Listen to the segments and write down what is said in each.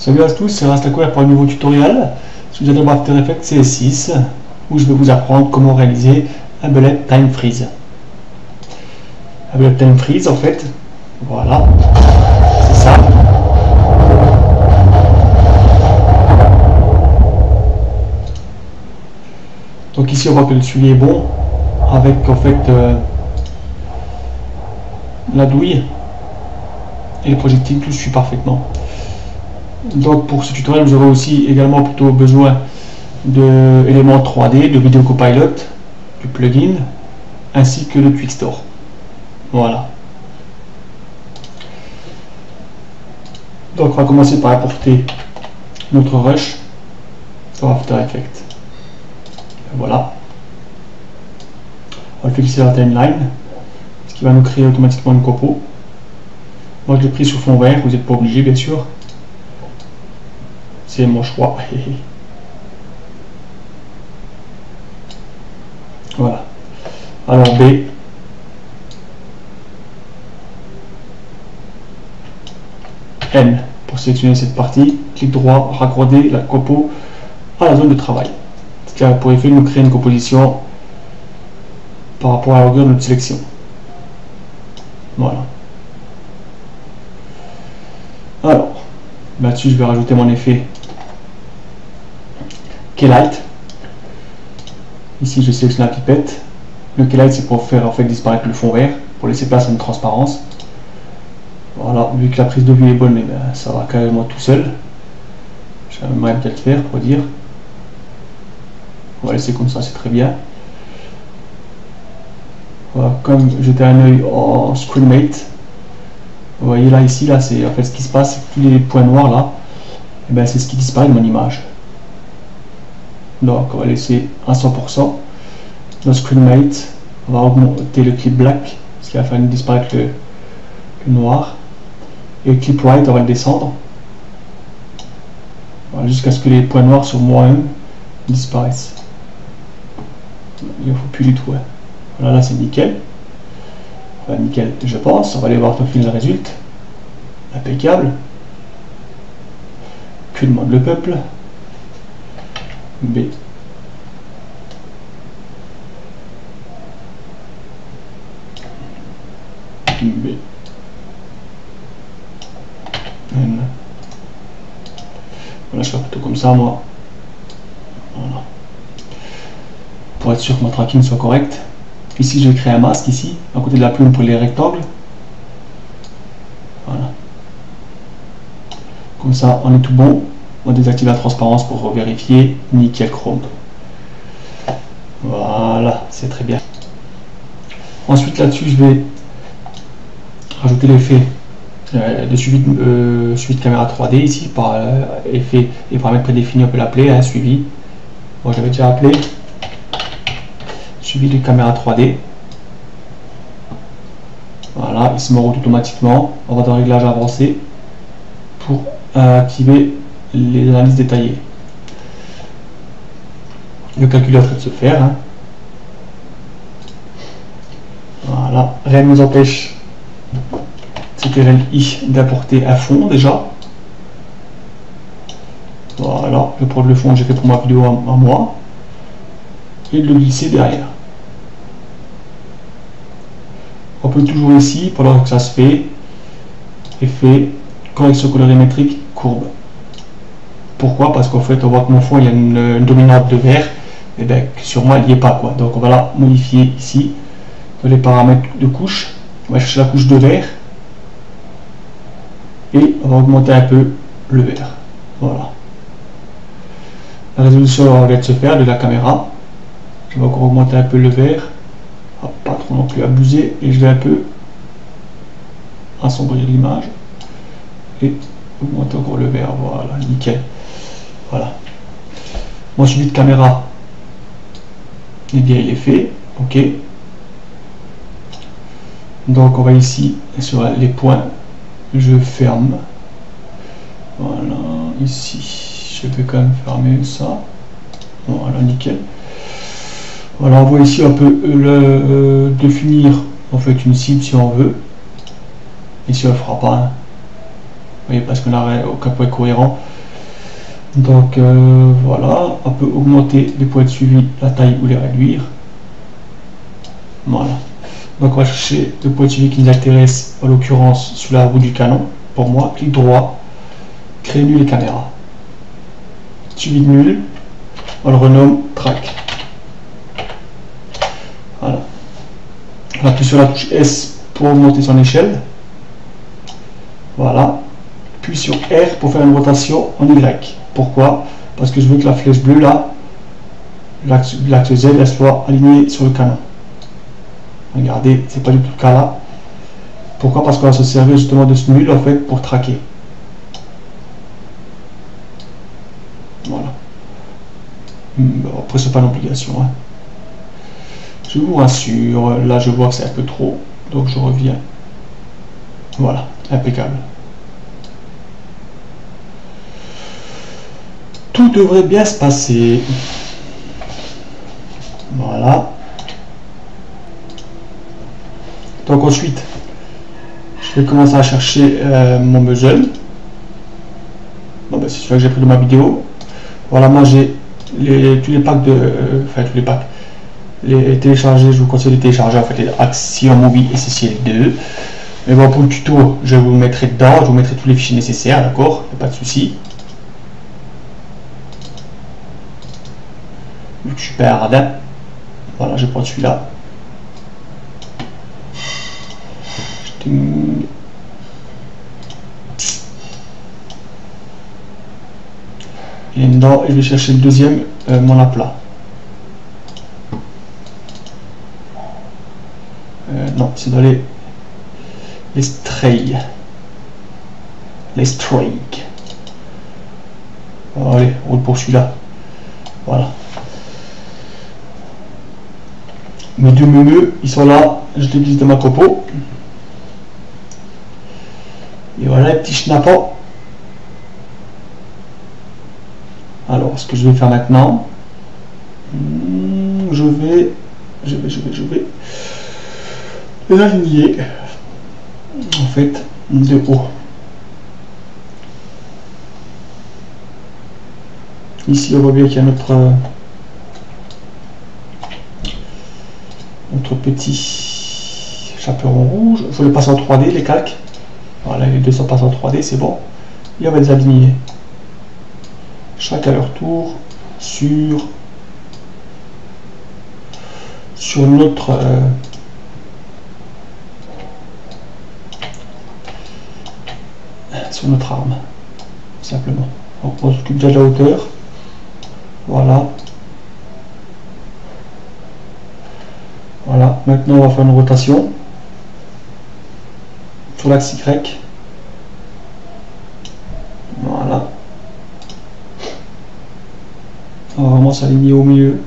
Salut à tous, c'est Rastacouvert pour un nouveau tutoriel sur Adobe After Effects CS6 où je vais vous apprendre comment réaliser un bullet time freeze. Un bullet time freeze en fait, voilà, c'est ça. Donc ici on voit que le suivi est bon avec en fait la douille et les projectiles, tout suit parfaitement. Donc pour ce tutoriel, vous aurez aussi également plutôt besoin d'éléments 3D, de Video Copilot, du plugin, ainsi que de Quickstore. Voilà. Donc on va commencer par importer notre rush sur After Effects. Voilà. On va le fixer à la timeline, ce qui va nous créer automatiquement une copo. Moi je l'ai pris sous fond vert, vous n'êtes pas obligé bien sûr. C'est mon choix. Voilà. Alors B. N. Pour sélectionner cette partie, clic droit, raccorder la copo à la zone de travail. Ce qui a pour effet de nous créer une composition par rapport à la longueur de notre sélection. Voilà. Alors, là-dessus, je vais rajouter mon effet Keylight. Ici, je sélectionne la pipette. Le Keylight, c'est pour faire en fait disparaître le fond vert, pour laisser place à une transparence. Voilà, vu que la prise de vue est bonne, ben, ça va carrément tout seul. J'aimerais peut-être faire pour dire. On va laisser comme ça, c'est très bien. Voilà, comme jeter un œil en Screenmate. Vous voyez là, ici, là, c'est en fait ce qui se passe, tous les points noirs là, et ben, c'est ce qui disparaît de mon image. Donc on va laisser à 100%. Dans Screenmate, on va augmenter le clip black, ce qui va faire disparaître le noir. Et le clip white, on va le descendre. Voilà, jusqu'à ce que les points noirs sur moi-même disparaissent. Il ne faut plus du tout. Hein. Voilà, là c'est nickel. Enfin, nickel, je pense. On va aller voir tout le résultat. Impeccable. Que demande le peuple? B. B. N. Voilà, je fais plutôt comme ça, moi. Voilà. Pour être sûr que mon tracking soit correct. Ici, je vais créer un masque, ici, à côté de la plume pour les rectangles. Voilà. Comme ça, on est tout bon. On désactive la transparence pour vérifier. Nickel chrome. Voilà, c'est très bien. Ensuite, là-dessus, je vais rajouter l'effet de suivi de caméra 3D ici, par effet et paramètres prédéfinis, on peut l'appeler, hein, suivi. Moi, j'avais déjà appelé suivi de caméra 3D. Voilà, il se met en route automatiquement. On va dans réglage avancé pour activer les analyses détaillées. Le calcul est en train de se faire. Hein. Voilà, rien ne nous empêche, CTRL-I, d'importer un fond déjà. Voilà, je vais prendre le fond que j'ai fait pour ma vidéo à moi et de le glisser derrière. On peut toujours ici, pendant que ça se fait, effet correction colorimétrique courbe. Pourquoi? Parce qu'en fait on voit que mon fond il y a une dominante de vert, et bien sur moi il n'y est pas quoi. Donc on va la modifier ici dans les paramètres de couche. On va chercher la couche de vert et on va augmenter un peu le vert. Voilà. La résolution vient de se faire de la caméra. Je vais encore augmenter un peu le vert. Pas trop non plus abuser, et je vais un peu assombrir l'image et augmenter encore le vert. Voilà, nickel. Voilà, mon suivi de caméra, et bien il est fait. Ok, donc on va ici sur les points, je ferme. Voilà, ici je vais quand même fermer ça. Voilà, nickel. Voilà, on voit ici on peut définir en fait une cible si on veut. Ici on ne le fera pas. Hein. Vous voyez, parce qu'on n'a aucun point cohérent. Donc voilà, on peut augmenter les points de suivi, la taille ou les réduire. Voilà. Donc on va chercher le point de suivi qui nous intéresse, en l'occurrence sur la roue du canon. Pour moi, clic droit, créer nul et caméra. Suivi de nul, on le renomme track. Voilà. On appuie sur la touche S pour augmenter son échelle. Voilà. Puis sur R pour faire une rotation en Y. Pourquoi? Parce que je veux que la flèche bleue là, l'axe Z, elle soit alignée sur le canon. Regardez, c'est pas du tout le cas là. Pourquoi? Parce qu'on va se servir justement de ce nul en fait pour traquer. Voilà. Après c'est pas une obligation. Hein. Je vous rassure, là je vois que c'est un peu trop, donc je reviens. Voilà, impeccable. Tout devrait bien se passer. Voilà. Donc ensuite, je vais commencer à chercher mon muzzle. Bon, ben, c'est celui que j'ai pris de ma vidéo. Voilà, moi j'ai tous les packs de... Enfin, tous les packs. Les télécharger, je vous conseille de télécharger en fait les Action Movie Essentiel 2. Mais bon, pour le tuto, je vous mettrai dedans, je vous mettrai tous les fichiers nécessaires, d'accord? Pas de souci. Vu que je suis pas radin, voilà, je prends celui-là. Et dedans, je vais chercher le deuxième, mon aplat. Non, c'est dans les strays. Les strays. Allez, on roule pour celui-là. Voilà. Mes deux menus, ils sont là. Je les glisse de ma copo. Et voilà les petits schnappants. Alors, ce que je vais faire maintenant, je vais les aligner en fait de haut. Ici, on voit bien qu'il y a notre petit chaperon rouge. Il faut les passer en 3D, les calques. Voilà, les deux sont passés en 3D, c'est bon. Et on va les aligner. Chaque à leur tour sur notre arme, simplement. On s'occupe déjà de la hauteur. Voilà. Voilà. Maintenant, on va faire une rotation sur l'axe Y. Voilà. On va vraiment s'aligner au milieu.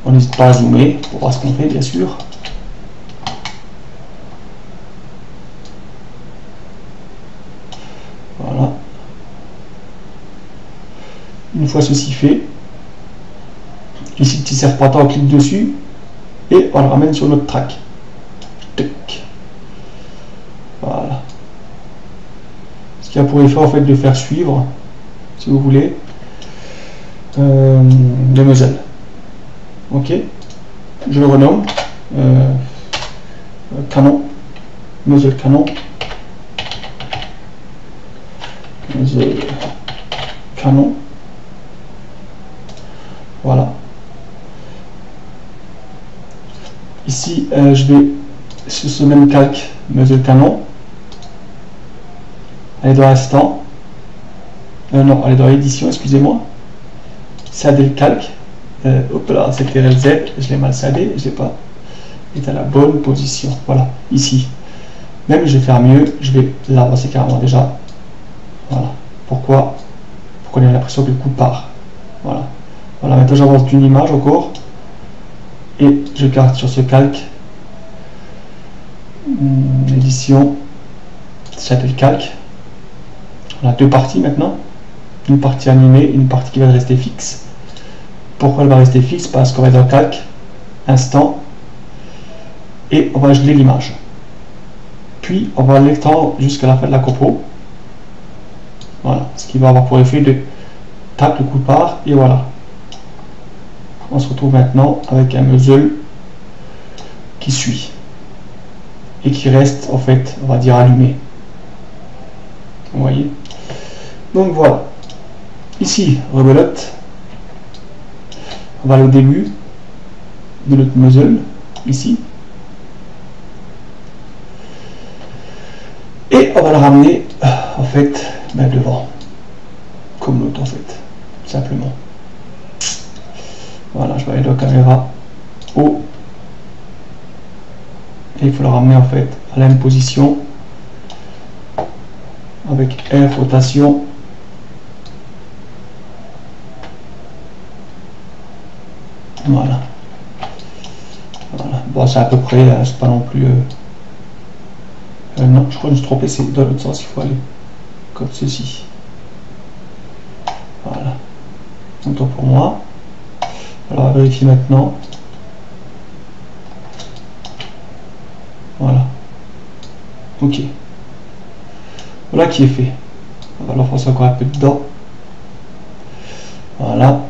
On n'hésite pas à zoomer pour voir ce qu'on fait, bien sûr. Voilà. Une fois ceci fait, ici le petit serpentin, on clique dessus et on le ramène sur notre track. Voilà. Ce qui a pour effet en fait de faire suivre, si vous voulez, le muzzle. Ok, je le renomme canon, muzzle canon, muzzle canon. Voilà. Ici, je vais sur ce même calque muzzle canon aller dans l'instant. Non, aller dans l'édition, excusez-moi. Sader le calque. Hop là, c'était RLZ, je l'ai mal sadé, je l'ai pas. Il est à la bonne position. Voilà, ici. Même je vais faire mieux, je vais l'avancer carrément déjà. Voilà. Pourquoi? Pour qu'on ait l'impression que le coup part. Voilà. Voilà, maintenant j'avance d'une image encore. Et je garde sur ce calque. Édition. Sader le calque. On a deux parties maintenant. Une partie animée, une partie qui va rester fixe. Pourquoi elle va rester fixe? Parce qu'on va être dans calque, instant, et on va geler l'image. Puis on va l'étendre jusqu'à la fin de la copo. Voilà, ce qui va avoir pour effet de tac, le coup part, et voilà. On se retrouve maintenant avec un muzzle qui suit et qui reste en fait, on va dire, allumé. Vous voyez. Donc voilà. Ici, rebelote. On va aller au début de notre muzzle, ici. Et on va le ramener en fait devant. Comme l'autre en fait. Simplement. Voilà, je vais aller de la caméra haut. Et il faut le ramener en fait à la même position. Avec F rotation. Voilà. Voilà. Bon, c'est à peu près, c'est pas non plus. Non, je crois que je me suis trompé, c'est dans l'autre sens, il faut aller comme ceci. Voilà. Autant pour moi. Alors, on va vérifier maintenant. Voilà. Ok. Voilà qui est fait. On va l'enfoncer encore un peu dedans. Voilà.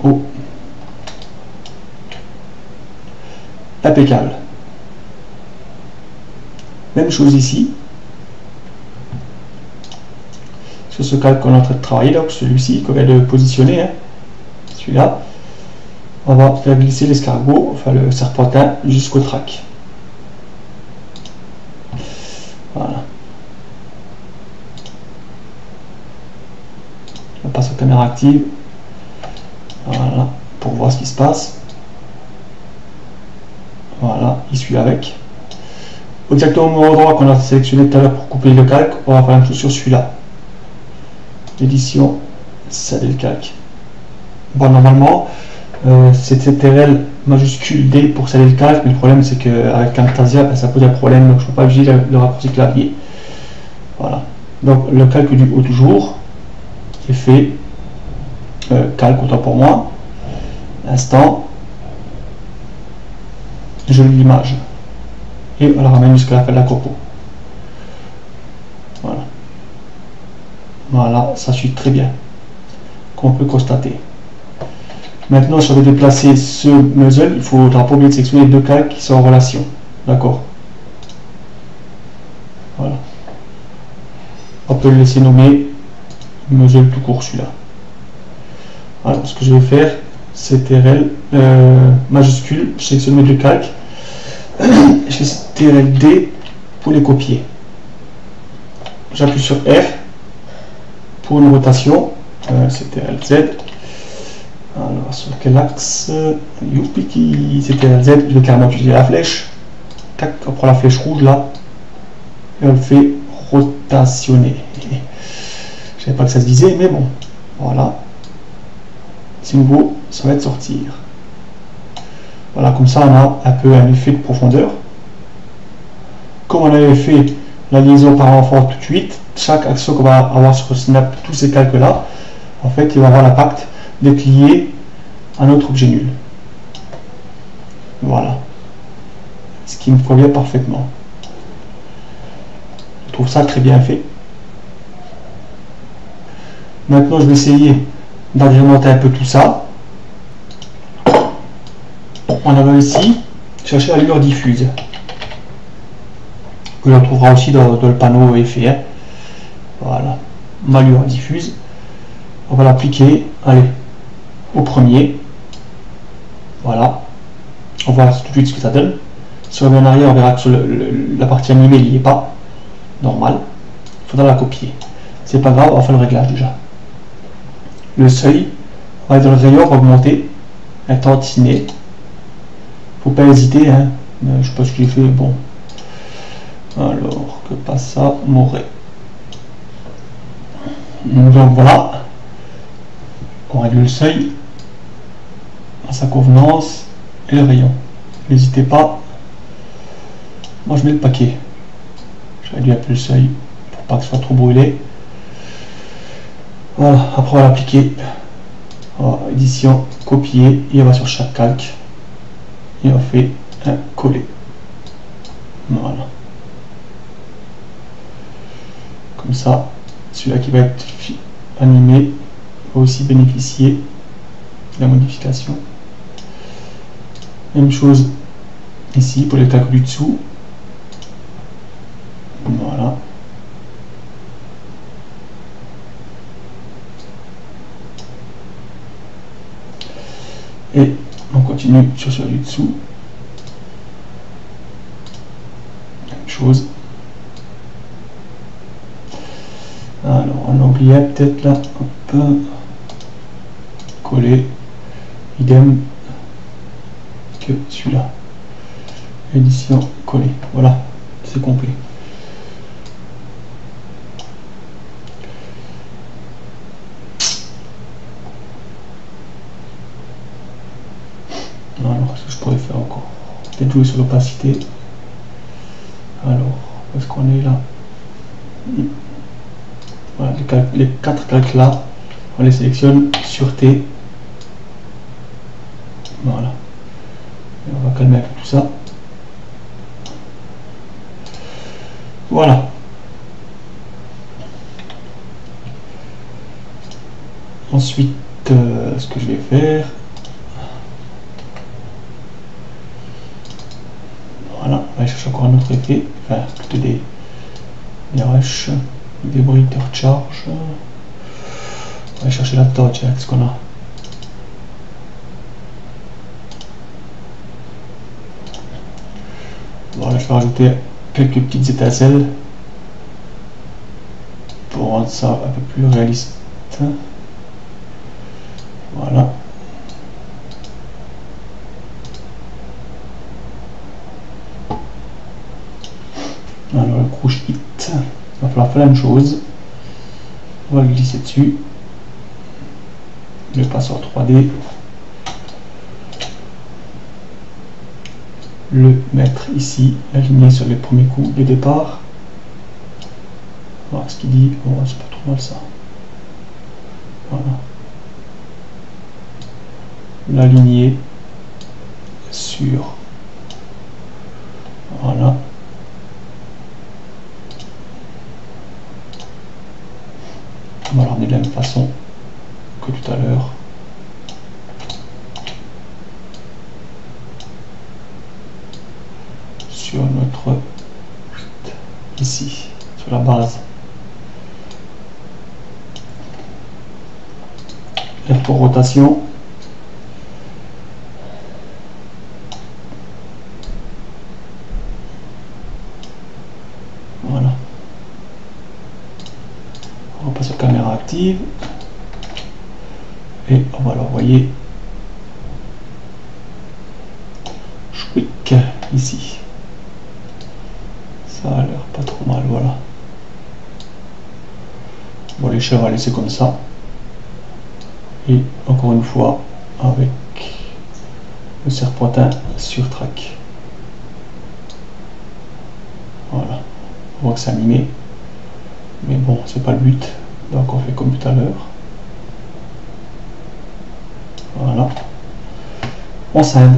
Oh. Impeccable. Même chose ici. Sur ce calque qu'on est en train de travailler, donc celui-ci qu'on vient de positionner, hein, celui-là, on va faire glisser l'escargot, enfin le serpentin, jusqu'au track. Voilà. On passe aux caméra active. Voilà, pour voir ce qui se passe. Voilà, il suit avec. Exactement au endroit qu'on a sélectionné tout à l'heure pour couper le calque, on va faire la même chose sur celui-là. Édition, sceller le calque. Bon, normalement, c'est CTRL majuscule D pour sceller le calque, mais le problème c'est qu'avec Camtasia, ben, ça pose un problème, donc je ne peux pas utiliser le raccourci clavier. Voilà. Donc le calque du haut du jour est fait. Calque autant pour moi. Instant. Je lis l'image. Et on la ramène jusqu'à la fin de la copo. Voilà. Voilà, ça suit très bien. Qu'on peut constater. Maintenant, si on veut déplacer ce muzzle, il faudra pas oublier de sélectionner les deux calques qui sont en relation. D'accord. Voilà. On peut le laisser nommer muzzle tout court celui-là. Voilà, ce que je vais faire, c'est CTRL majuscule, je sélectionne mes deux calques. Je fais CTRL D pour les copier. J'appuie sur R pour une rotation. CTRL Z. Alors, sur quel axe? Youpi, CTRL Z, je vais carrément utiliser la flèche. Tac, on prend la flèche rouge là. Et on le fait rotationner. Je savais pas que ça se disait, mais bon. Voilà. C'est nouveau, ça va être sortir. Voilà, comme ça on a un peu un effet de profondeur. Comme on avait fait la liaison par enfant tout de suite, chaque action qu'on va avoir sur Snap, tous ces calques là, en fait il va avoir l'impact d'être lié à notre objet nul. Voilà. Ce qui me convient parfaitement. Je trouve ça très bien fait. Maintenant je vais essayer d'agrémenter un peu tout ça. On avait ici chercher la lueur diffuse. Que l'on trouvera aussi dans le panneau effet. Hein. Voilà, ma lueur diffuse. On va l'appliquer, allez, au premier. Voilà. On va voir tout de suite ce que ça donne. Si on revient en arrière, on verra que sur la partie animée, il n'y est pas. Normal. Il faudra la copier. C'est pas grave, on va faire le réglage déjà. Le seuil, on va être dans le rayon, on va augmenter. Un tantinet. Faut pas hésiter, hein. Je sais pas ce qu'il fait, bon. Alors, que passe ça, m'aurait. Donc voilà. On réduit le seuil à sa convenance et le rayon. N'hésitez pas. Moi je mets le paquet. Je réduis un peu le seuil pour pas que ce soit trop brûlé. Voilà, après on va l'appliquer. Édition, copier, et on va sur chaque calque. Et on fait un coller. Voilà. Comme ça, celui-là qui va être animé va aussi bénéficier de la modification. Même chose ici pour les tags du dessous. Voilà. Et on continue sur celui du dessous. Même chose. Alors on a oublié peut-être là, on peut coller, idem que celui-là. Édition coller. Voilà, c'est complet. Alors, ce que je pourrais faire encore, peut-être jouer sur l'opacité. Alors, où est-ce qu'on est là? Voilà, les 4 calques là, on les sélectionne sur T. Voilà. Et on va calmer un peu tout ça. Voilà. Ensuite, ce que je vais faire, voilà, on va aller chercher encore un autre effet, enfin plutôt des rushs, des bruits de recharge. On va aller chercher la torche avec ce qu'on a. Voilà, je vais rajouter quelques petites étincelles pour rendre ça un peu plus réaliste. Voilà. Alors le crush hit, il va falloir faire la même chose. On va le glisser dessus. Le passeur 3D. Le mettre ici, aligné sur les premiers coups de départ. Voir ce qu'il dit. Oh, c'est pas trop mal ça. Voilà. L'aligner sur. Voilà. On va le ramener de la même façon que tout à l'heure. Sur notre ici, sur la base. Et pour rotation, voilà. On repasse sur caméra active et on va l'envoyer quick ici. Ça a l'air pas trop mal, voilà. Bon, les chèvres, on va laisser comme ça. Et encore une fois, avec le serpentin sur track. Voilà. On voit que c'est animé. Mais bon, c'est pas le but. Donc on fait comme tout à l'heure. Voilà. On scinde.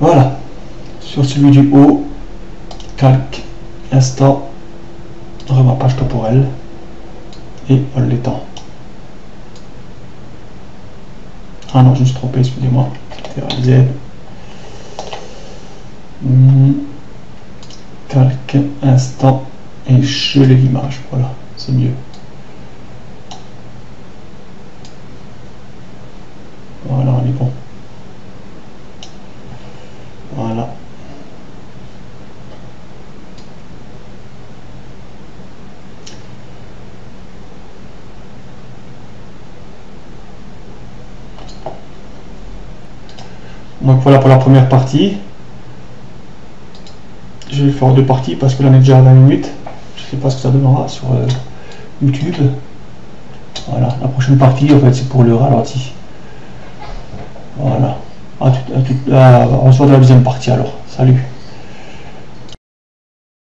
Voilà. Sur celui du haut, calque, instant, remappage temporel et on l'étend. Ah non, je me suis trompé, excusez-moi. C'était Z. Calque, instant et geler l'image. Voilà, c'est mieux. Voilà, on est bon. Voilà. Donc voilà pour la première partie. Je vais faire 2 parties parce que là on est déjà à 20 minutes. Je ne sais pas ce que ça donnera sur YouTube. Voilà, la prochaine partie en fait c'est pour le ralenti. Voilà. On se voit dans la deuxième partie alors. Salut.